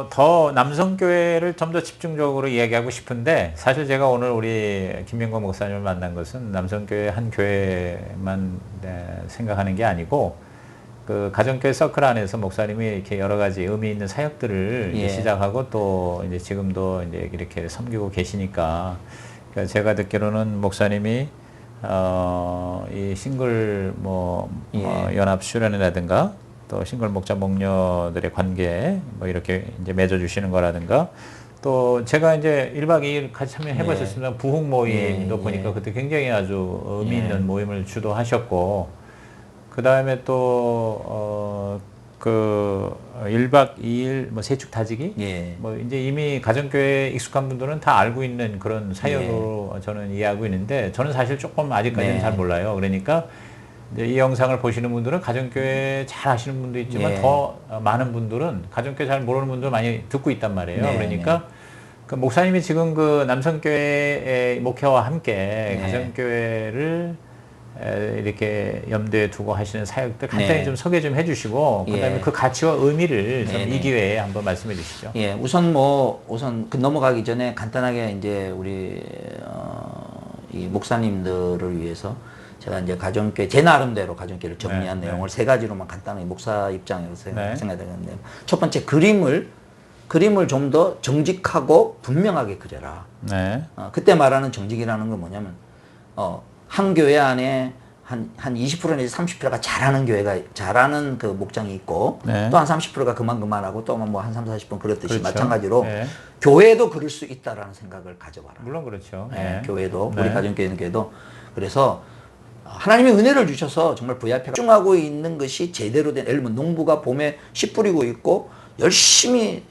더 남성교회를 좀 더 집중적으로 이야기하고 싶은데, 사실 제가 오늘 우리 김명건 목사님을 만난 것은 남성교회 한 교회만 생각하는 게 아니고, 그 가정교회 서클 안에서 목사님이 이렇게 여러 가지 의미 있는 사역들을 예. 이제 시작하고 또 이제 지금도 이제 이렇게 섬기고 계시니까, 그러니까 제가 듣기로는 목사님이 이 싱글 연합 수련회라든가 또 싱글 목자 목녀들의 관계 뭐 이렇게 이제 맺어주시는 거라든가, 또 제가 이제 1박 2일 같이 참여해 보셨습니다. 부흥 모임도 보니까 그때 굉장히 아주 의미 있는 모임을 주도하셨고, 그 다음에 또, 1박 2일 뭐 세축 다지기? 뭐 이제 이미 가정교회에 익숙한 분들은 다 알고 있는 그런 사역으로 저는 이해하고 있는데, 저는 사실 조금 아직까지는 잘 몰라요. 그러니까 이제 이 영상을 보시는 분들은 가정교회 잘 아시는 분도 있지만 더 많은 분들은 가정교회 잘 모르는 분들 많이 듣고 있단 말이에요. 그러니까 그 목사님이 지금 그 남성교회의 목회와 함께 가정교회를 이렇게 염두에 두고 하시는 사역들 간단히 좀 소개 좀 해주시고, 그다음에 그 가치와 의미를 좀 이 기회에 한번 말씀해 주시죠. 우선 그 넘어가기 전에 간단하게 이제 우리 이 목사님들을 위해서 제가 이제 가정교회, 제 나름대로 가정교회를 정리한 내용을 세 가지로만 간단하게 목사 입장에서 생각하는데, 첫 번째, 그림을 좀 더 정직하고 분명하게 그려라. 그때 말하는 정직이라는 건 뭐냐면, 한 교회 안에 한 20% 내지 30%가 잘하는 그 목장이 있고, 또 한 30%가 그만하고, 또 뭐 한 30-40% 그렇듯이, 그렇죠. 마찬가지로 교회도 그럴 수 있다라는 생각을 가져봐라. 물론 그렇죠. 교회도, 우리 가정교회는 교회도. 그래서 하나님의 은혜를 주셔서 정말 VIP가 집중하고 있는 것이 제대로 된, 예를 들면 농부가 봄에 씨 뿌리고 있고 열심히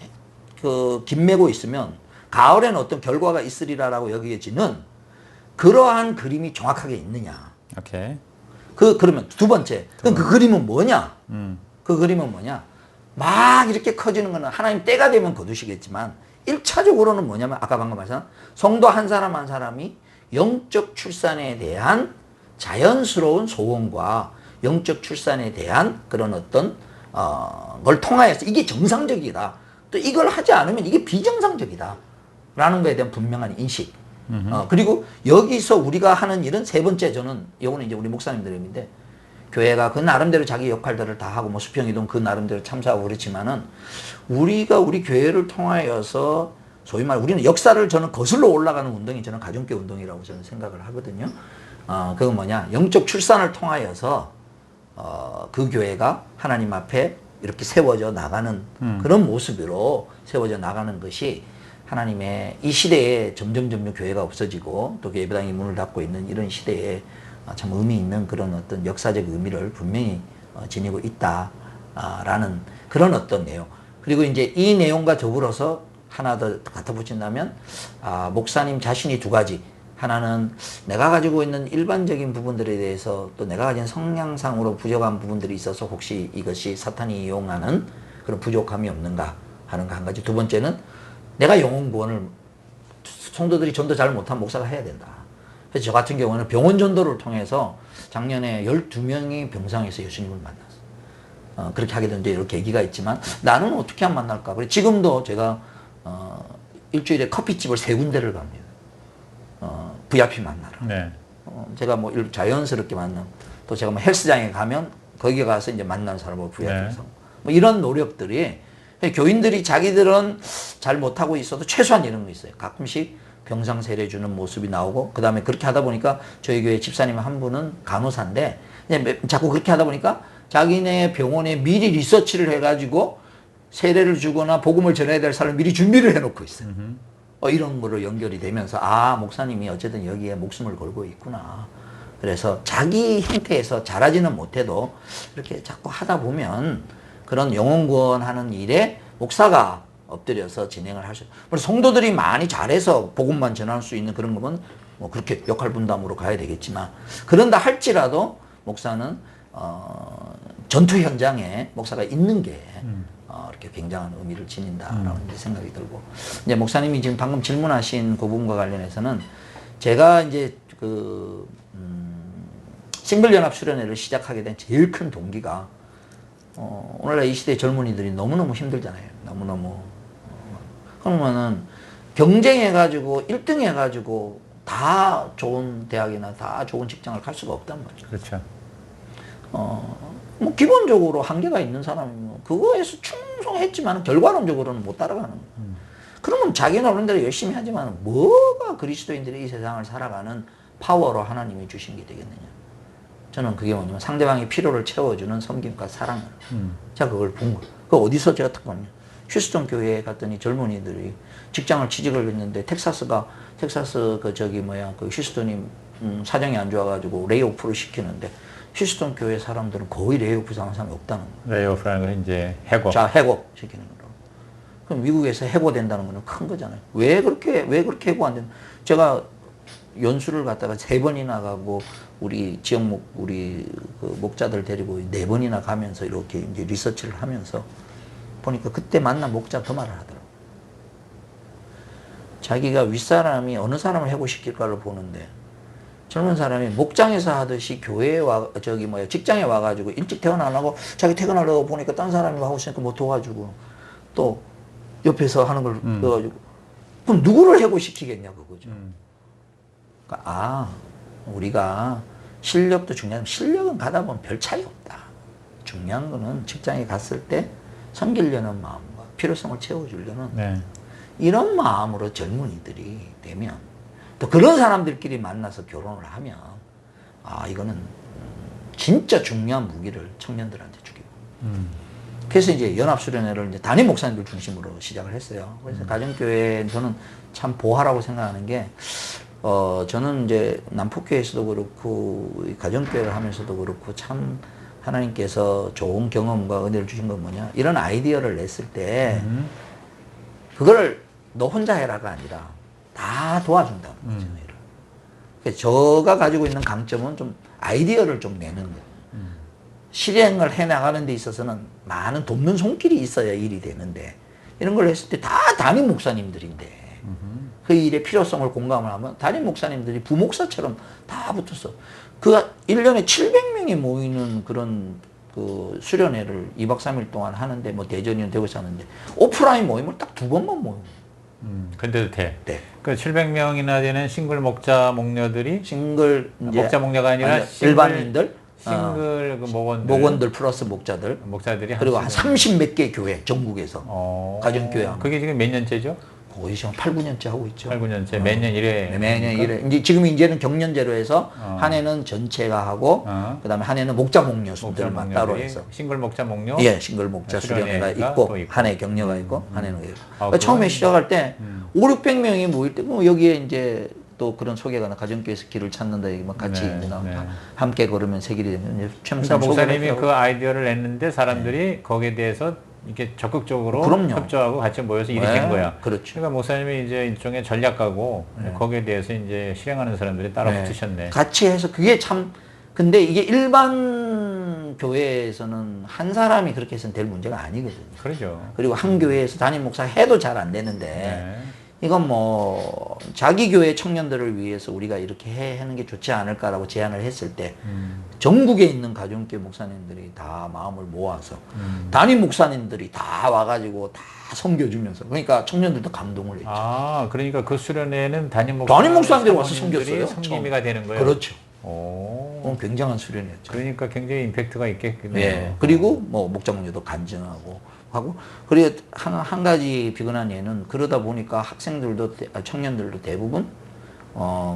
김매고 있으면 가을에는 어떤 결과가 있으리라라고 여겨지는 그러한 그림이 정확하게 있느냐. 그러면 두 번째, 그럼 그 그림은 뭐냐? 그 그림은 뭐냐? 막 이렇게 커지는 거는 하나님 때가 되면 거두시겠지만, 1차적으로는 뭐냐면, 아까 방금 말씀한 성도 한 사람 한 사람이 영적 출산에 대한 자연스러운 소원과 영적 출산에 대한 그런 어떤 걸 통하여서 이게 정상적이다, 또 이걸 하지 않으면 이게 비정상적이다 라는 거에 대한 분명한 인식. 그리고 여기서 우리가 하는 일은 세 번째, 저는 요거는 이제 우리 목사님들인데, 교회가 그 나름대로 자기 역할들을 다 하고 뭐 수평이동 그 나름대로 참사하고 그렇지만은, 우리가 우리 교회를 통하여서 소위 말 우리는 역사를 저는 거슬러 올라가는 운동이 저는 가정교회 운동이라고 저는 생각을 하거든요. 그건 뭐냐, 영적 출산을 통하여서 그 교회가 하나님 앞에 이렇게 세워져 나가는 그런 모습으로 세워져 나가는 것이, 하나님의 이 시대에 점점 교회가 없어지고 또 예배당이 문을 닫고 있는 이런 시대에 참 의미 있는 그런 어떤 역사적 의미를 분명히 지니고 있다라는 그런 어떤 내용. 그리고 이제 이 내용과 더불어서 하나 더 갖다 붙인다면, 목사님 자신이 두 가지. 하나는 내가 가지고 있는 일반적인 부분들에 대해서, 또 내가 가진 성향상으로 부족한 부분들이 있어서 혹시 이것이 사탄이 이용하는 그런 부족함이 없는가 하는 거 한 가지. 두 번째는 내가 영혼 구원을, 성도들이 전도 잘 못한 목사가 해야 된다. 그래서 저 같은 경우는 병원 전도를 통해서 작년에 12명이 병상에서 예수님을 만났어. 그렇게 하게 된 이런 계기가 있지만, 나는 어떻게 하면 만날까? 그래서 지금도 제가 일주일에 커피집을 3군데를 갑니다. VIP 만나러. 제가 뭐 자연스럽게 만나고, 또 제가 뭐 헬스장에 가면 거기 가서 이제 만나는 사람하고 VIP에서 뭐 이런 노력들이, 교인들이 자기들은 잘 못하고 있어도 최소한 이런 거 있어요. 가끔씩 병상 세례 주는 모습이 나오고, 그 다음에 그렇게 하다 보니까 저희 교회 집사님 한 분은 간호사인데, 자꾸 그렇게 하다 보니까 자기네 병원에 미리 리서치를 해가지고 세례를 주거나 복음을 전해야 될 사람을 미리 준비를 해놓고 있어요. 이런 거로 연결이 되면서, 목사님이 어쨌든 여기에 목숨을 걸고 있구나. 그래서 자기 형태에서 잘하지는 못해도 이렇게 자꾸 하다 보면 그런 영혼 구원하는 일에 목사가 엎드려서 진행을 할 수, 물론 성도들이 많이 잘해서 복음만 전할 수 있는 그런 거면 뭐 그렇게 역할 분담으로 가야 되겠지만, 그런다 할지라도 목사는 전투 현장에 목사가 있는 게 이렇게 굉장한 의미를 지닌다라는 생각이 들고, 이제 목사님이 지금 방금 질문하신 그 부분과 관련해서는 제가 이제 싱글연합 수련회를 시작하게 된 제일 큰 동기가, 오늘날 이 시대 젊은이들이 너무너무 힘들잖아요. 너무너무 그러면은 경쟁해가지고 1등 해가지고 다 좋은 대학이나 다 좋은 직장을 갈 수가 없단 말이죠. 그렇죠. 뭐 기본적으로 한계가 있는 사람이면 그거에서 충성했지만 결과론적으로는 못 따라가는 거예요. 그러면 자기 나름대로 열심히 하지만 뭐가 그리스도인들이 이 세상을 살아가는 파워로 하나님이 주신 게 되겠느냐. 저는 그게 뭐냐면 상대방의 필요를 채워주는 섬김과 사랑을. 제가 그걸 본 거예요. 그 어디서 제가 듣거든요. 휴스턴 교회에 갔더니 젊은이들이 직장을 취직을 했는데 텍사스 그 휴스턴이 사정이 안 좋아가지고 레이오프를 시키는데 휴스턴 교회 사람들은 거의 레이오프 당한 사람이 없다는 거예요. 레이오프라는 건 이제 해고. 자, 해고 시키는 거라고. 그럼 미국에서 해고된다는 거는 큰 거잖아요. 왜 그렇게 해고 안 되는? 제가 연수를 갔다가 3번이나 가고 우리 우리 그 목자들 데리고 4번이나 가면서 이렇게 이제 리서치를 하면서 보니까 그때 만난 목자 그 말을 하더라고. 자기가 윗사람이 어느 사람을 해고시킬까를 보는데 젊은 사람이 목장에서 하듯이 교회에 직장에 와가지고 일찍 퇴근 안 하고 자기 퇴근하려고 보니까 딴 사람이 하고 있으니까 뭐 도와주고 또 옆에서 하는 걸 넣어가지고 그럼 누구를 해고시키겠냐 그거죠. 그러니까 우리가 실력도 중요하지만 실력은 가다 보면 별 차이 없다. 중요한 거는 직장에 갔을 때 섬기려는 마음과 필요성을 채워주려는 네. 이런 마음으로 젊은이들이 되면 또 그런 사람들끼리 만나서 결혼을 하면 이거는 진짜 중요한 무기를 청년들한테 주기고 그래서 이제 연합수련회를 이제 담임 목사님들 중심으로 시작을 했어요. 그래서 가정교회 저는 참 보화라고 생각하는 게 저는 이제 남포교회에서도 그렇고 가정교회를 하면서도 그렇고 참 하나님께서 좋은 경험과 은혜를 주신 건 뭐냐 이런 아이디어를 냈을 때 그걸 너 혼자 해라가 아니라 다 도와준다는 거죠. 그래서 저가 가지고 있는 강점은 좀 아이디어를 좀 내는 거예요. 실행을 해나가는 데 있어서는 많은 돕는 손길이 있어야 일이 되는데 이런 걸 했을 때 다 담임 목사님들인데 그 일의 필요성을 공감을 하면 담임 목사님들이 부목사처럼 다 붙었어. 그 1년에 700명이 모이는 그런 그 수련회를 2박 3일 동안 하는데 뭐 대전이나 대구에서 하는데 오프라인 모임을 딱 2번만 모여요. 근데도 돼. 네. 그 700명이나 되는 싱글 목자 목녀들이 싱글 이제 목자 목녀가 아니라 일반인들 싱글 그 목원들 플러스 목자들이 그리고 한 30 몇 개 교회 전국에서 가정교회 그게 지금 몇 년째죠? 거의 지금 8, 9년째 하고 있죠. 8, 9년째 매년 1회. 네, 매년 1회. 이제는 경년제로 해서 한 해는 전체가 하고 그다음에 한 해는 목자 목녀들만 따로 해서 싱글 목자 목녀. 예, 싱글 목자 수련회가 있고 한 해 격려가 있고 한 해는 그러니까 처음에 시작할 때 5, 600명이 모일 때 뭐 여기에 이제 또 그런 소개가 나 가정교회에서 길을 찾는다 이게 막 같이 이제 함께 걸으면 새 길이 되면 그러니까 목사님이 그 아이디어를 냈는데 사람들이 거기에 대해서 이렇게 적극적으로 협조하고 같이 모여서 일이 된 거야. 그렇죠. 그러니까 목사님이 이제 일종의 전략가고 거기에 대해서 이제 실행하는 사람들이 따라 붙으셨네. 같이 해서 그게 참 근데 이게 일반 교회에서는 한 사람이 그렇게 해서는 될 문제가 아니거든요. 그러죠. 그리고 한 교회에서 담임 목사 해도 잘 안 되는데 이건 뭐 자기 교회 청년들을 위해서 우리가 이렇게 하는 게 좋지 않을까라고 제안을 했을 때 전국에 있는 가정교회 목사님들이 다 마음을 모아서 담임 목사님들이 다 와가지고 다 섬겨주면서 그러니까 청년들도 감동을 했죠. 그러니까 그 수련회는 담임 목사님들이 와서 섬겼어요. 섬김이가 되는 거예요. 그렇죠. 굉장한 수련회였죠. 그러니까 굉장히 임팩트가 있겠군요. 네. 그리고 뭐 목자 목녀도 간증하고 하고 그리고 한 가지 비근한 예는 그러다 보니까 청년들도 대부분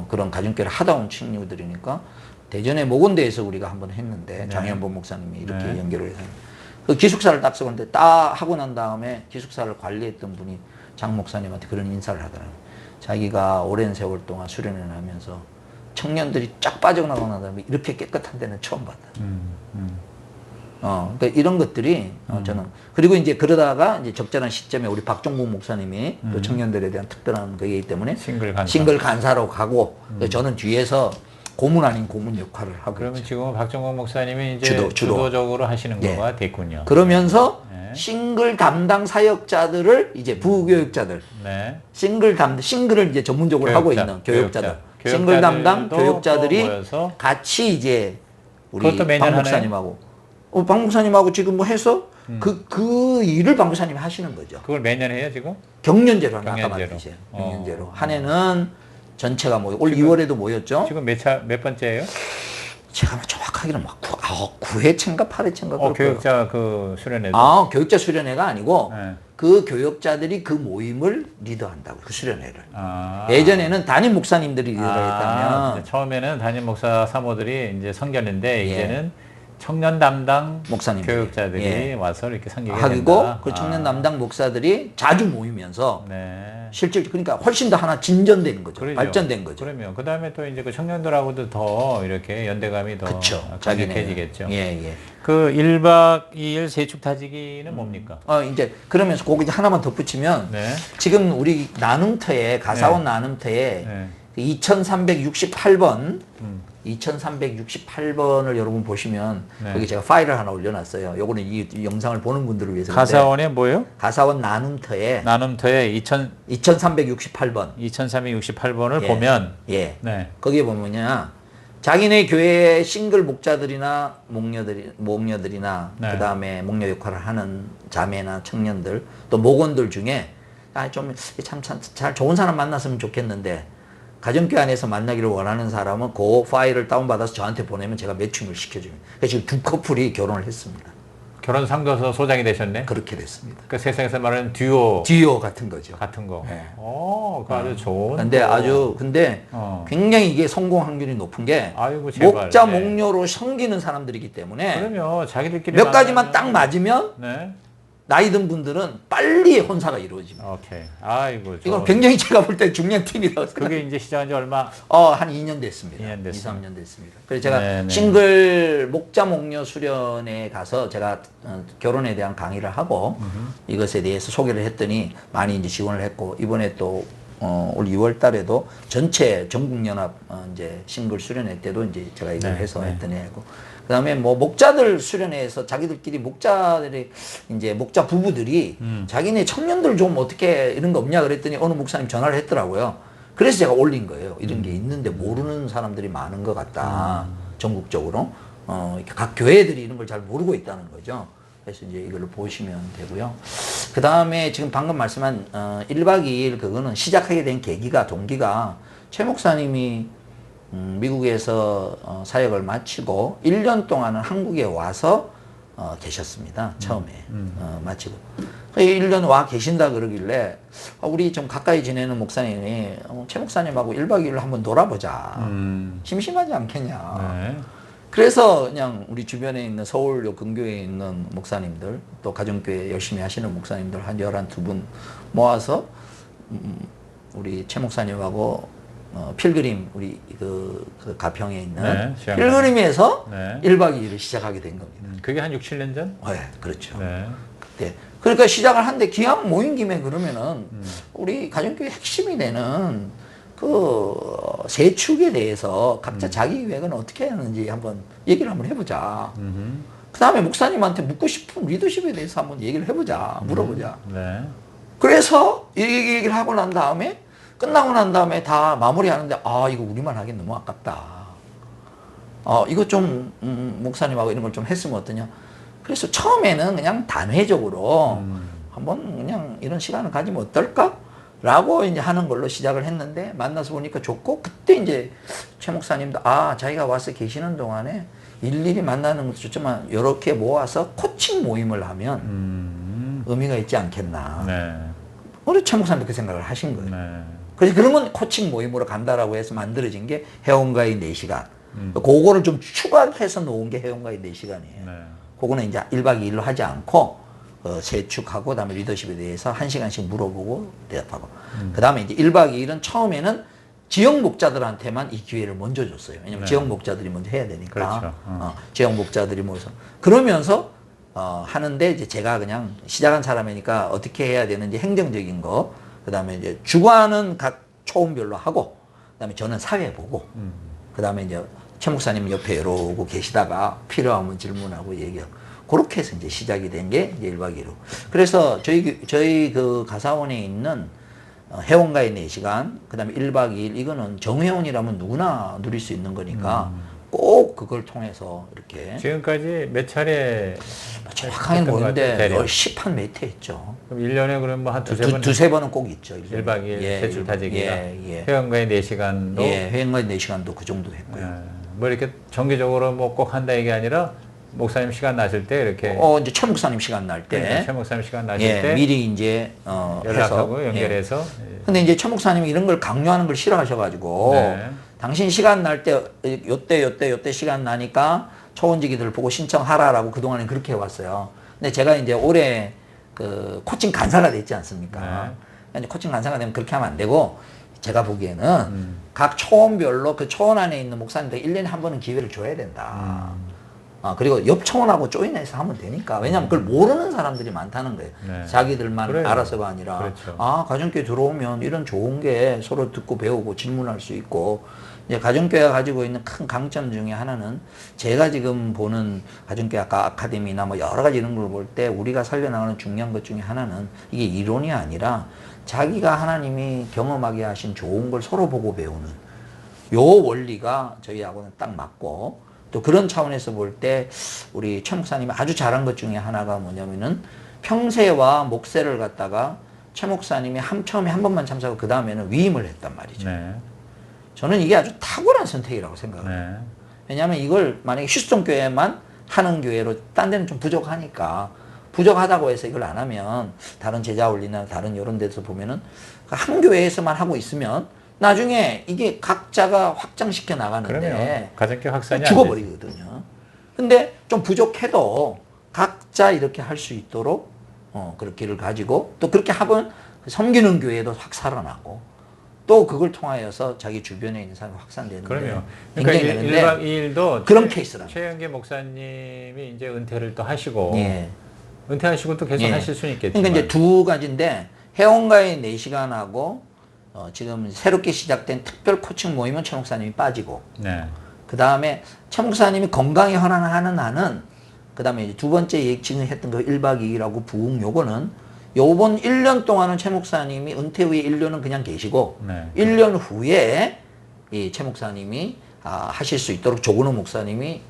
그런 가정교회를 하다 온 친구들이니까 대전의 목원대에서 우리가 한번 했는데 장현범 목사님이 이렇게 연결을 해서 그 기숙사를 딱 쓰는데 딱 하고 난 다음에 기숙사를 관리했던 분이 장 목사님한테 그런 인사를 하더라고요. 자기가 오랜 세월 동안 수련을 하면서 청년들이 쫙 빠져나가고 난 다음에 이렇게 깨끗한 데는 처음 봤다. 그러니까 이런 것들이 저는 그리고 이제 그러다가 이제 적절한 시점에 우리 박종국 목사님이 또 청년들에 대한 특별한 그이기 때문에 싱글 간사로 가고 저는 뒤에서 고문 아닌 고문 역할을 하고 그러면 있죠. 지금 박종국 목사님이 이제 주도적으로 하시는 거가 됐군요. 그러면서 싱글 담당 사역자들을 이제 부교육자들 싱글을 이제 전문적으로 하고 있는 교육자들 싱글 담당 교육자들이 같이 이제 우리 박 목사님하고 박 목사님하고 지금 뭐 해서 그 일을 박 목사님이 하시는 거죠. 그걸 매년 해요 지금? 경년제로 하는 아까 경년제로. 말했듯이 경년제로 한 해는 전체가 올 지금- 2월에도 모였죠. 지금 몇 번째예요? 제가 정확하게는 막 9회차인가 8회차인가 교육자 그 수련회도. 교육자 수련회가 아니고 네. 그 교육자들이 그 모임을 리더한다고 그 수련회를. 아. 예전에는 담임 목사님들이 리더를 했다면 이제 처음에는 담임 목사 사모들이 이제 성결인데 예. 이제는 청년 담당 목사님들이. 교육자들이 예. 와서 이렇게 성경에 하고 된다. 그 청년 담당 목사들이 자주 모이면서 네. 실질 그러니까 훨씬 더 하나 진전된 거죠. 그러죠. 발전된 거죠. 그러면 그 다음에 또 이제 그 청년들하고도 더 이렇게 연대감이 더 그쵸. 강력해지겠죠. 예. 그 1박 2일 세축 다지기는 뭡니까? 이제 그러면서 거기 이제 하나만 덧붙이면 네. 지금 우리 나눔터에 가사원 네. 나눔터에 네. 2368번 2368번을 여러분 보시면 네. 여기 제가 파일을 하나 올려놨어요. 요거는 이 영상을 보는 분들을 위해서. 가사원에 뭐요? 가사원 나눔터에 나눔터에 2368번 2368번을 예. 보면 예. 네. 거기에 보면요. 자기네 교회의 싱글 목자들이나 목녀들이나 네. 그다음에 목녀 역할을 하는 자매나 청년들 또 목원들 중에 좀 잘 좋은 사람 만났으면 좋겠는데 가정교회 안에서 만나기를 원하는 사람은 그 파일을 다운받아서 저한테 보내면 제가 매칭을 시켜줍니다. 그래서 지금 두 커플이 결혼을 했습니다. 결혼 상도서 소장이 되셨네. 그렇게 됐습니다. 그 세상에서 말하는 듀오 듀오 같은 거죠. 같은 거. 네. 그 아주 좋은. 근데 거. 근데 굉장히 이게 성공 확률이 높은 게 아이고, 제발. 목자 네. 목녀로 섬기는 사람들이기 때문에 그러면 자기들끼리 몇 가지만 만나면- 딱 맞으면 네. 나이 든 분들은 빨리 혼사가 이루어집니다. 오케이. 아이고. 이건 굉장히 제가 볼 때 중년팀이라고 생각합니다. 그게 이제 시작한 지 얼마? 한 2년 됐습니다. 2년 2, 됐습니다. 3년 됐습니다. 그래서 제가 네, 네. 싱글 목자 목녀 수련에 가서 제가 결혼에 대한 강의를 하고 이것에 대해서 소개를 했더니 많이 이제 지원을 했고 이번에 또 올 2월 달에도 전체 전국연합 이제 싱글 수련회 때도 이제 제가 이걸 네, 해서 네. 했더니 하고 그다음에 목자들 수련회에서 자기들끼리 목자들이 이제 목자 부부들이 자기네 청년들 좀 어떻게 이런 거 없냐 그랬더니 어느 목사님 전화를 했더라고요. 그래서 제가 올린 거예요. 이런 게 있는데 모르는 사람들이 많은 것 같다. 전국적으로 이렇게 각 교회들이 이런 걸 잘 모르고 있다는 거죠. 그래서 이제 이걸로 보시면 되고요. 그 다음에 지금 방금 말씀한 1박 2일 그거는 시작하게 된 계기가 동기가 최 목사님이 미국에서 사역을 마치고 1년 동안은 한국에 와서 계셨습니다. 처음에 마치고 1년 와 계신다 그러길래 우리 좀 가까이 지내는 목사님이 최 목사님하고 1박 2일로 한번 놀아보자. 심심하지 않겠냐. 네. 그래서 그냥 우리 주변에 있는 서울 요 근교에 있는 목사님들 또 가정교회 열심히 하시는 목사님들 한 12분 모아서 우리 최 목사님하고 필그림 우리 그 가평에 있는 네, 필그림에서 네. 1박 2일을 시작하게 된 겁니다. 그게 한 6, 7년 전? 네, 그렇죠. 네. 그때 그러니까 시작을 한데 기왕 모인 김에 그러면은 우리 가정교회 핵심이 되는 그 세축에 대해서 각자 자기 계획은 어떻게 하는지 한번 얘기를 한번 해보자. 그 다음에 목사님한테 묻고 싶은 리더십에 대해서 한번 얘기를 해보자. 물어보자. 네. 그래서 이 얘기를 하고 난 다음에 끝나고 난 다음에 다 마무리하는데 이거 우리만 하긴 너무 아깝다. 이거 좀 목사님하고 이런 걸 좀 했으면 어떠냐. 그래서 처음에는 그냥 단회적으로 한번 그냥 이런 시간을 가지면 어떨까? 라고 이제 하는 걸로 시작을 했는데 만나서 보니까 좋고 그때 이제 최 목사님도 자기가 와서 계시는 동안에 일일이 만나는 것도 좋지만 이렇게 모아서 코칭 모임을 하면 의미가 있지 않겠나. 네. 우리 최 목사님도 그 생각을 하신 거예요. 네. 그래서 그런 건 코칭 모임으로 간다라고 해서 만들어진 게 회원가의 4시간. 그거를 좀 추가해서 놓은 게 회원가의 4시간이에요. 네. 그거는 이제 1박 2일로 하지 않고 세축하고 그다음에 리더십에 대해서 1시간씩 물어보고 대답하고 그다음에 이제 1박 2일은 처음에는 지역 목자들한테만 이 기회를 먼저 줬어요. 왜냐면 네. 지역 목자들이 먼저 해야 되니까. 그렇죠. 지역 목자들이 모여서 그러면서 하는데 이제 제가 그냥 시작한 사람이니까 어떻게 해야 되는지 행정적인 거 그다음에 이제 주관은 각 초음별로 하고 그다음에 저는 사회 보고 그다음에 이제 최 목사님 옆에 이러고 계시다가 필요하면 질문하고 얘기하고 그렇게 해서 이제 시작이 된 게 이제 1박 2일로. 그래서 저희 그 가사원에 있는 회원가의 4시간, 그 다음에 1박 2일, 이거는 정회원이라면 누구나 누릴 수 있는 거니까, 꼭 그걸 통해서 이렇게 지금까지 몇 차례 정확하게 했던 것 모르는데 같아요, 대략. 10한 몇 회 했죠. 그럼 1년에 그럼 뭐 한 두세 번 두세 번은 꼭 있죠. 1박 2일 대출 타지기가 예. 회원과의 4시간도 회원과의 4시간도 그 정도 했고요. 뭐 이렇게 정기적으로 뭐 꼭 한다 이게 아니라 목사님 시간 나실 때 이렇게 이제 최 목사님 시간 날 때. 그러니까 최 목사님 시간 나실 때 미리 이제, 연락하고 해서, 연결해서 근데 이제 최 목사님이 이런 걸 강요하는 걸 싫어하셔가지고, 네. 당신 시간 날 때, 요때 시간 나니까 초원지기들 보고 신청하라라고 그동안에 그렇게 해왔어요. 근데 제가 이제 올해 그 코칭 간사가 됐지 않습니까? 이제 코칭 간사가 되면 그렇게 하면 안 되고, 제가 보기에는 각 초원별로 그 초원 안에 있는 목사님들 1년에 한 번은 기회를 줘야 된다. 그리고 옆 초원하고 조인해서 하면 되니까. 왜냐하면 그걸 모르는 사람들이 많다는 거예요. 네. 자기들만 그래요. 알아서가 아니라. 그렇죠. 가정교회 들어오면 이런 좋은 게 서로 듣고 배우고 질문할 수 있고. 이제 가정교회가 가지고 있는 큰 강점 중에 하나는 제가 지금 보는 가정교회 아카데미나 뭐 여러 가지 이런 걸 볼 때 우리가 살려나가는 중요한 것 중에 하나는 이게 이론이 아니라 자기가 하나님이 경험하게 하신 좋은 걸 서로 보고 배우는 요 원리가 저희하고는 딱 맞고, 또 그런 차원에서 볼 때 우리 최 목사님이 아주 잘한 것 중에 하나가 뭐냐면은 평세와 목세를 갖다가 최 목사님이 처음에 한 번만 참석하고 그 다음에는 위임을 했단 말이죠. 네. 저는 이게 아주 탁월한 선택이라고 생각합니다. 네. 왜냐하면 이걸 만약에 휴스ton 교회만 하는 교회로 딴 데는 좀 부족하니까, 부족하다고 해서 이걸 안 하면 다른 제자원리나 다른 이런 데서 보면은 한 교회에서만 하고 있으면 나중에 이게 각자가 확장시켜 나가는데 그러면 가정교회 확산이 죽어버리거든요. 근데 좀 부족해도 각자 이렇게 할 수 있도록 그렇게를 가지고, 또 그렇게 하면 섬기는 교회도 확 살아나고, 또 그걸 통하여서 자기 주변에 있는 사람이 확산되는데, 그러면 그러니까 굉장히 1박 되는데 2일도 그런 케이스라. 최영계 목사님이 이제 은퇴를 또 하시고 예. 은퇴하시고 또 계속 하실 수는 있겠지만 그러니까 이제 두 가지인데, 회원과의 4시간하고 지금 새롭게 시작된 특별 코칭 모임은 최 목사님이 빠지고, 네. 그 다음에 최 목사님이 건강에 헌안하는 한은, 그 다음에 이제 두 번째 지금 했던 그 1박 2일하고 부흥 요거는 요번 1년 동안은 최 목사님이 은퇴 후에 1년은 그냥 계시고, 네. 1년 후에 이 최 목사님이 하실 수 있도록 조근호 목사님이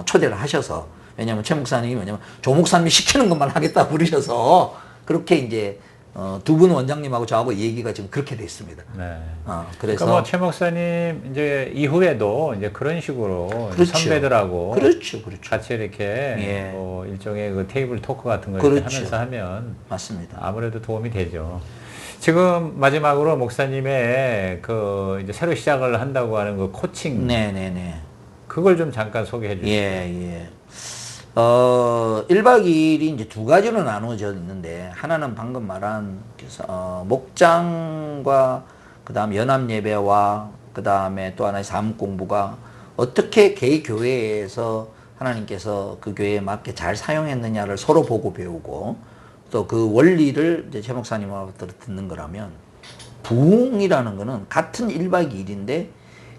초대를 하셔서, 왜냐면 최 목사님이 조 목사님이 시키는 것만 하겠다고 그러셔서 그렇게 이제 두 분 원장님하고 저하고 얘기가 지금 그렇게 돼 있습니다. 네. 그래서 그러니까 뭐 최 목사님 이제 이후에도 이제 그런 식으로 그렇죠. 선배들하고 그렇죠. 같이 이렇게 예. 뭐 일종의 그 테이블 토크 같은 걸 그렇죠. 이렇게 하면서 하면 맞습니다. 아무래도 도움이 되죠. 지금 마지막으로 목사님의 그 이제 새로 시작을 한다고 하는 그 코칭, 네네네. 그걸 좀 잠깐 소개해 주시죠. 예. 1박 2일이 이제 두 가지로 나누어져 있는데, 하나는 방금 말한 목장과 그 다음 연합 예배와 그 다음에 또 하나의 사무 공부가 어떻게 개의 교회에서 하나님께서 그 교회에 맞게 잘 사용했느냐를 서로 보고 배우고, 또 그 원리를 이제 최 목사님하고 듣는 거라면, 부흥이라는 거는 같은 1박 2일인데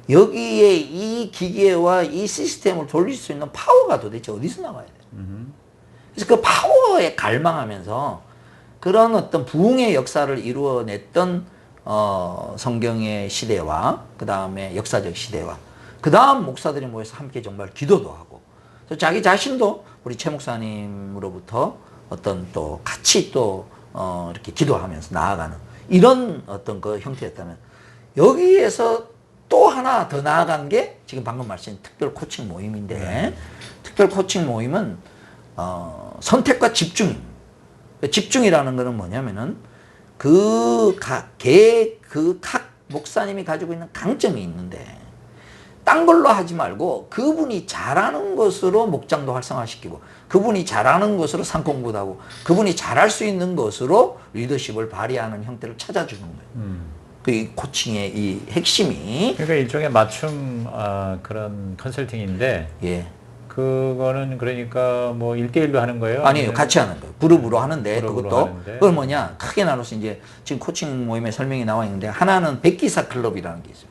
여기에 이 기계와 이 시스템을 돌릴 수 있는 파워가 도대체 어디서 나와야 돼요? 그래서 그 파워에 갈망하면서 그런 어떤 부흥의 역사를 이루어냈던 성경의 시대와 그 다음에 역사적 시대와 그 다음 목사들이 모여서 함께 정말 기도도 하고, 그래서 자기 자신도 우리 최 목사님으로부터 어떤 또 같이 또 이렇게 기도하면서 나아가는 이런 어떤 그 형태였다면, 여기에서 또 하나 더 나아간 게 지금 방금 말씀하신 특별 코칭 모임인데, 특별 코칭 모임은 선택과 집중입니다. 집중이라는 것은 뭐냐면은 각 목사님이 가지고 있는 강점이 있는데, 딴 걸로 하지 말고 그분이 잘하는 것으로 목장도 활성화시키고, 그분이 잘하는 것으로 상공부도 하고, 그분이 잘할 수 있는 것으로 리더십을 발휘하는 형태를 찾아주는 거예요. 그 코칭의 이 핵심이. 그러니까 일종의 맞춤 그런 컨설팅인데, 예. 그거는 그러니까 뭐 1대1로 하는 거예요? 아니에요. 같이 하는 거예요. 그룹으로 하는데, 그룹으로 그것도 하는데. 그걸 뭐냐, 크게 나눠서 이제 지금 코칭 모임에 설명이 나와 있는데, 하나는 백기사 클럽이라는 게 있어요.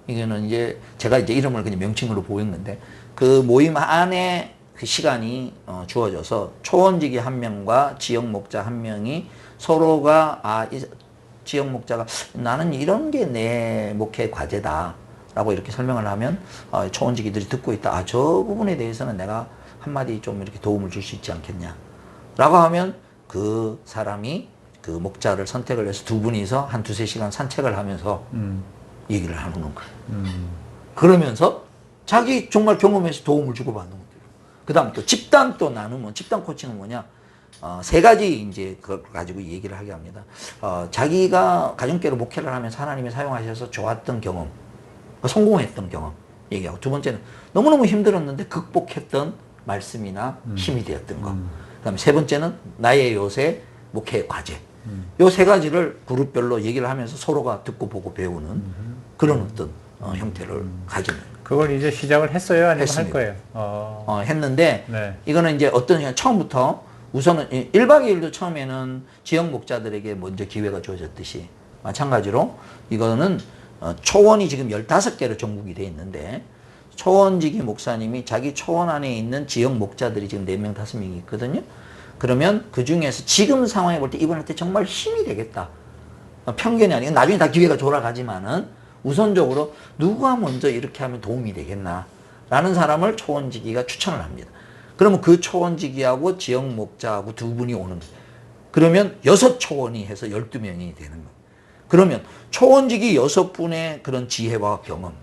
이거는 이제 제가 이제 이름을 그냥 명칭으로 보였는데, 그 모임 안에 그 시간이 주어져서 초원지기 한 명과 지역 목자 한 명이 서로가 이 지역 목자가 나는 이런 게 내 목회 과제다 라고 이렇게 설명을 하면 초원지기들이 듣고 있다. 아, 저 부분에 대해서는 내가 한마디 좀 이렇게 도움을 줄 수 있지 않겠냐. 라고 하면 그 사람이 그 목자를 선택을 해서 두 분이서 한 두세 시간 산책을 하면서 얘기를 하는 거예요. 그러면서 자기 정말 경험에서 도움을 주고받는 거예요. 그 다음 또 집단 또 나누면, 집단 코칭은 뭐냐? 세 가지 이제 그걸 가지고 얘기를 하게 합니다. 자기가 가정교회로 목회를 하면서 하나님이 사용하셔서 좋았던 경험, 성공했던 경험 얘기하고, 두 번째는 너무너무 힘들었는데 극복했던 말씀이나 힘이 되었던 거. 그 다음에 세 번째는 나의 요새 목회 과제. 요 세 가지를 그룹별로 얘기를 하면서 서로가 듣고 보고 배우는 그런 어떤 형태를 가지는. 그걸 이제 시작을 했어요? 아니면 했습니다. 할 거예요? 했는데 네. 이거는 이제 어떤 처음부터 우선은 1박 2일도 처음에는 지역 목자들에게 먼저 기회가 주어졌듯이 마찬가지로 이거는 초원이 지금 15개로 전국이 돼 있는데 초원지기 목사님이 자기 초원 안에 있는 지역 목자들이 지금 4명, 5명이 있거든요. 그러면 그 중에서 지금 상황에 볼 때 이분한테 정말 힘이 되겠다. 편견이 아니고 나중에 다 기회가 돌아가지만은 우선적으로 누가 먼저 이렇게 하면 도움이 되겠나 라는 사람을 초원지기가 추천을 합니다. 그러면 그 초원지기하고 지역 목자하고 두 분이 오는 거예요. 그러면 6초원이 해서 12명이 되는 거예요. 그러면 초원지기 6분의 그런 지혜와 경험,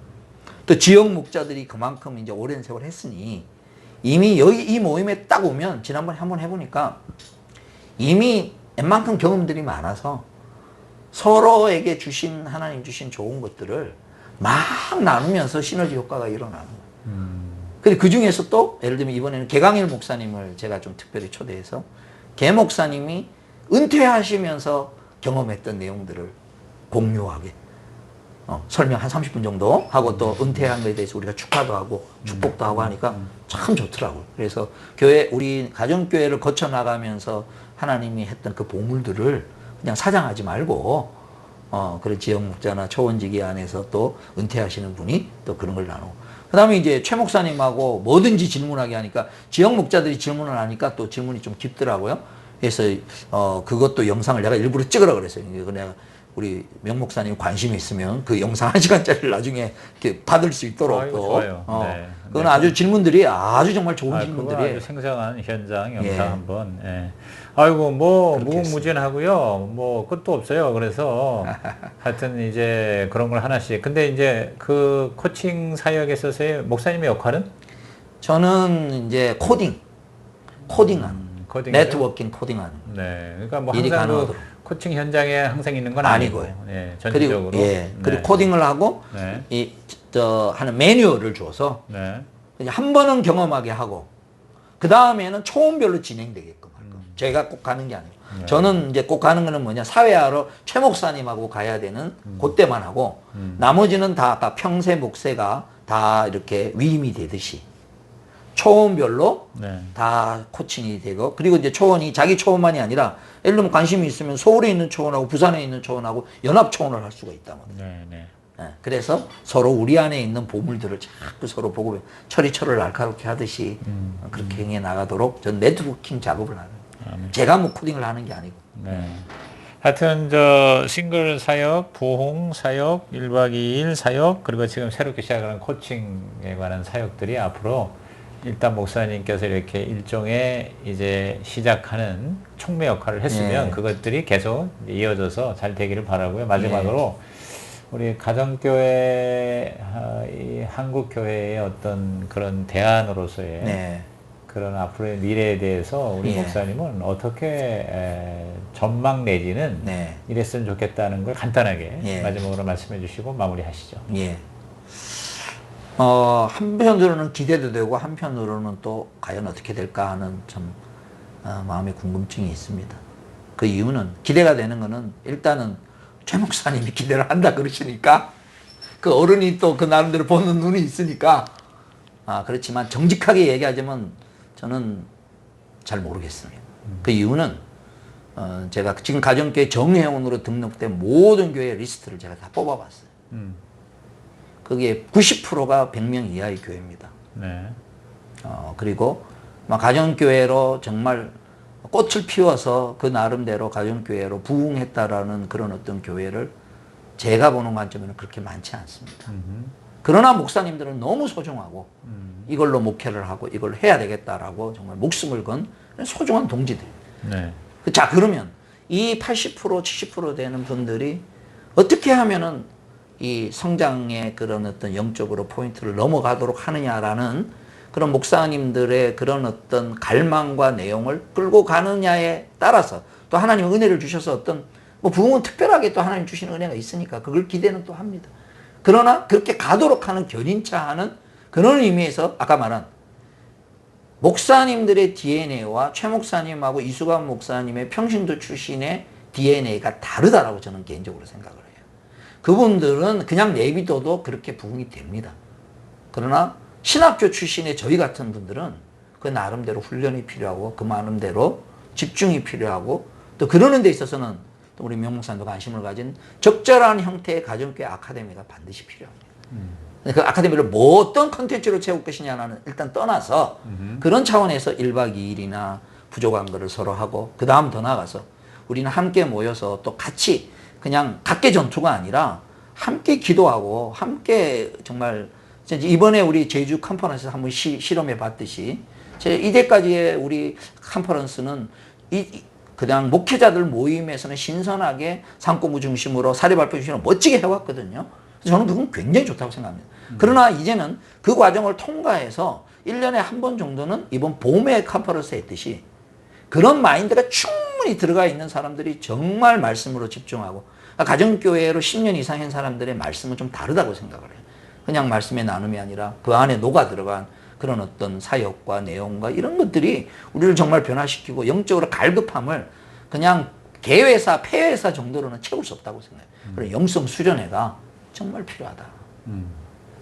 또 지역 목자들이 그만큼 이제 오랜 세월 했으니 이미 여기 이 모임에 딱 오면 지난번에 한번 해보니까 이미 웬만큼 경험들이 많아서 서로에게 주신 하나님 주신 좋은 것들을 막 나누면서 시너지 효과가 일어나는 거예요. 근데 그 중에서 또 예를 들면 이번에는 개강일 목사님을 제가 좀 특별히 초대해서 개 목사님이 은퇴하시면서 경험했던 내용들을 공유하게 설명 한 30분 정도 하고 또 은퇴한 것에 대해서 우리가 축하도 하고 축복도 하고 하니까 참 좋더라고요. 그래서 교회, 우리 가정교회를 거쳐 나가면서 하나님이 했던 그 보물들을 그냥 사장하지 말고 그런 지역 목자나 초원지기 안에서 또 은퇴하시는 분이 또 그런 걸 나누고, 그 다음에 이제 최 목사님하고 뭐든지 질문하게 하니까 지역 목자들이 질문을 하니까 또 질문이 좀 깊더라고요. 그래서 그것도 영상을 내가 일부러 찍으라 그랬어요. 이거 내가 우리 명 목사님 관심이 있으면 그 영상 1시간짜리를 나중에 이렇게 받을 수 있도록 아이고, 또. 좋아요. 네. 그건 네. 아주 질문들이 아주 정말 좋은 그건 질문들이에요. 아주 생생한 현장 영상 예. 한번. 예. 아이고 뭐 그렇게 무궁무진하고요. 뭐 끝도 없어요. 그래서 하여튼 이제 그런 걸 하나씩. 근데 이제 그 코칭 사역에 있어서의 목사님의 역할은 저는 이제 코딩하는, 코딩이죠? 네트워킹 코딩하는. 네. 그러니까 뭐 일이 항상 그 가능하도록. 코칭 현장에 항상 있는 건 아니고. 아니고요. 예. 전체적으로. 그리고, 그리고 코딩을 하고 네. 하는 매뉴얼을 줘서 네. 한 번은 경험하게 하고 그 다음에는 초원별로 진행되게끔 할 거예요. 저희가 꼭 가는 게 아니고. 네. 저는 이제 꼭 가는 거는 뭐냐, 사회하러 최 목사님하고 가야 되는 그때만 하고 나머지는 다 아까 평세 목세가 다 이렇게 위임이 되듯이 초원별로 네. 다 코칭이 되고, 그리고 이제 초원이 자기 초원만이 아니라 예를 들면 관심이 있으면 서울에 있는 초원하고 부산에 있는 초원하고 연합 초원을 할 수가 있다는 거예요. 네. 네. 그래서 서로 우리 안에 있는 보물들을 자꾸 서로 보고 철을 날카롭게 하듯이 그렇게 행해 나가도록 전 네트워킹 작업을 하는 거예요. 제가 뭐 코딩을 하는 게 아니고. 네. 하여튼 저 싱글 사역, 부흥 사역, 1박 2일 사역, 그리고 지금 새롭게 시작하는 코칭에 관한 사역들이 앞으로 일단 목사님께서 이렇게 일종의 이제 시작하는 촉매 역할을 했으면 그것들이 계속 이어져서 잘 되기를 바라고요. 마지막으로 우리 가정교회, 이 한국교회의 어떤 그런 대안으로서의 그런 앞으로의 미래에 대해서 우리 목사님은 어떻게 전망 내지는 이랬으면 좋겠다는 걸 간단하게 마지막으로 말씀해 주시고 마무리하시죠. 한편으로는 기대도 되고 한편으로는 또 과연 어떻게 될까 하는 좀 마음의 궁금증이 있습니다. 그 이유는, 기대가 되는 거는 일단은 최 목사님이 기대를 한다 그러시니까 그 어른이 또 그 나름대로 보는 눈이 있으니까 그렇지만 정직하게 얘기하자면 저는 잘 모르겠습니다. 그 이유는 제가 지금 가정교회 정회원으로 등록된 모든 교회 리스트를 제가 다 뽑아봤어요. 그게 90%가 100명 이하의 교회입니다. 네. 그리고 가정교회로 정말 꽃을 피워서 그 나름대로 가정교회로 부흥했다라는 그런 어떤 교회를 제가 보는 관점에는 그렇게 많지 않습니다. 그러나 목사님들은 너무 소중하고 이걸로 목회를 하고 이걸 해야 되겠다라고 정말 목숨을 건 소중한 동지들. 네. 자, 그러면 이 80% 70% 되는 분들이 어떻게 하면은 이 성장의 그런 어떤 영적으로 포인트를 넘어가도록 하느냐라는 그런 목사님들의 그런 어떤 갈망과 내용을 끌고 가느냐에 따라서 또 하나님은 은혜를 주셔서 어떤 뭐 부흥은 특별하게 또 하나님 주시는 은혜가 있으니까 그걸 기대는 또 합니다. 그러나 그렇게 가도록 하는 견인차 하는 그런 의미에서 아까 말한 목사님들의 DNA와 최 목사님하고 이수관 목사님의 평신도 출신의 DNA가 다르다라고 저는 개인적으로 생각을 해요. 그분들은 그냥 내비둬도 그렇게 부흥이 됩니다. 그러나 신학교 출신의 저희 같은 분들은 그 나름대로 훈련이 필요하고 그 나름대로 집중이 필요하고 또 그러는 데 있어서는 또 우리 명목사님도 관심을 가진 적절한 형태의 가정교회 아카데미가 반드시 필요합니다. 그 아카데미를 뭐 어떤 컨텐츠로 채울 것이냐는 일단 떠나서 그런 차원에서 1박 2일이나 부족한 거를 서로 하고 그 다음 더 나아가서 우리는 함께 모여서 또 같이 그냥 각계 전투가 아니라 함께 기도하고 함께 정말 이번에 우리 제주 컨퍼런스에서 한번 실험해 봤듯이 이때까지의 우리 컨퍼런스는 그냥 목회자들 모임에서는 신선하게 상공부 중심으로 사례 발표 중심으로 멋지게 해왔거든요. 저는 그건 굉장히 좋다고 생각합니다. 그러나 이제는 그 과정을 통과해서 1년에 한 번 정도는 이번 봄에 컨퍼런스 했듯이 그런 마인드가 충분히 들어가 있는 사람들이 정말 말씀으로 집중하고 가정교회로 10년 이상 한 사람들의 말씀은 좀 다르다고 생각을 해요. 그냥 말씀의 나눔이 아니라 그 안에 녹아 들어간 그런 어떤 사역과 내용과 이런 것들이 우리를 정말 변화시키고 영적으로 갈급함을 그냥 개회사, 폐회사 정도로는 채울 수 없다고 생각해요. 그래서 영성 수련회가 정말 필요하다.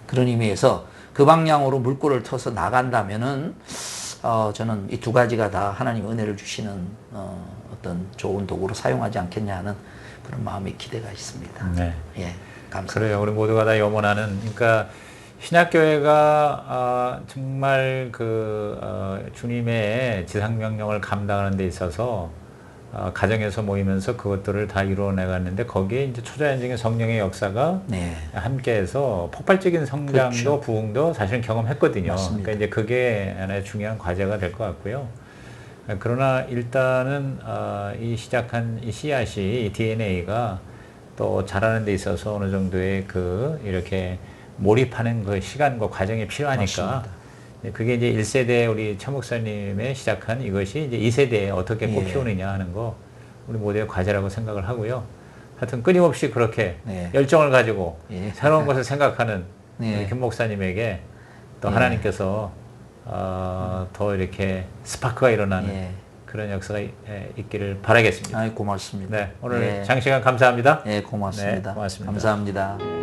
그런 의미에서 그 방향으로 물꼬를 터서 나간다면은 저는 이 두 가지가 다 하나님 은혜를 주시는 어떤 좋은 도구로 사용하지 않겠냐 하는 그런 마음의 기대가 있습니다. 네. 예, 감사합니다. 그래요. 우리 모두가 다 염원하는, 그러니까 신학교회가 정말 주님의 지상명령을 감당하는 데 있어서 가정에서 모이면서 그것들을 다 이루어내갔는데 거기에 이제 초자연적인 성령의 역사가 네. 함께해서 폭발적인 성장도 그렇죠. 부흥도 사실은 경험했거든요. 맞습니다. 그러니까 이제 그게 하나의 중요한 과제가 될 것 같고요. 그러나 일단은 이 시작한 이 씨앗이, 이 DNA가 또 자라는 데 있어서 어느 정도의 이렇게 몰입하는 그 시간과 과정이 필요하니까 맞습니다. 그게 이제 1세대 우리 최 목사님의 시작한 이것이 이제 2세대에 어떻게 예. 꽃피우느냐 하는 거 우리 모두의 과제라고 생각을 하고요. 하여튼 끊임없이 그렇게 네. 열정을 가지고 예. 새로운 것을 생각하는 네. 우리 김 목사님에게 또 예. 하나님께서 더 이렇게 스파크가 일어나는 예. 그런 역사가 있기를 바라겠습니다. 아이, 고맙습니다. 네, 오늘 예. 장시간 감사합니다. 예, 고맙습니다. 네, 고맙습니다. 감사합니다.